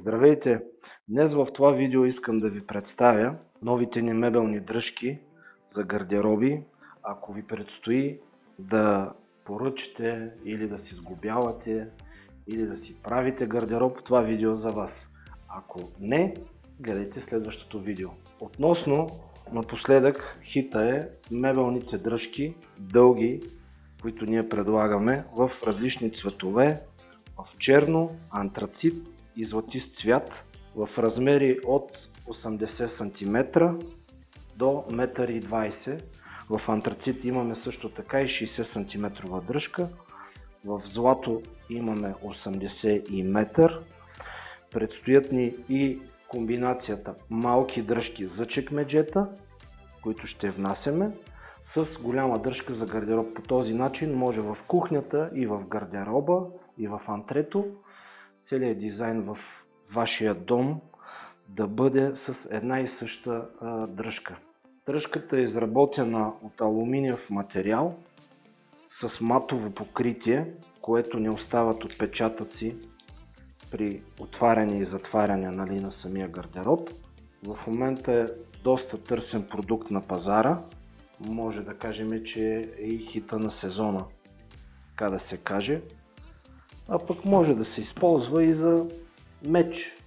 Здравейте! Днес в това видео искам да ви представя новите ни мебелни дръжки за гардероби. Ако ви предстои да поръчате или да си сглобявате или да си правите гардероб, това видео е за вас. Ако не, гледайте следващото видео. Относно напоследък хита е мебелните дръжки дълги, които ние предлагаме в различни цветове, в черно, антрацит и златист цвят, в размери от 80 см до 1,20 м. В антрацит имаме също така и 60 см дръжка, в злато имаме 80 и метър. Предстоят ни и комбинацията малки дръжки за чекмеджета, които ще внасяме, с голяма дръжка за гардероб. По този начин може в кухнята и в гардероба и в антрето целият дизайн в вашия дом да бъде с една и съща дръжка. Дръжката е изработена от алуминиев материал с матово покритие, което не остават отпечатъци при отваряне и затваряне на самия гардероб. В момента е доста търсен продукт на пазара. Може да кажем, че е и хита на сезона, така да се каже. А пък може да се използва и за меч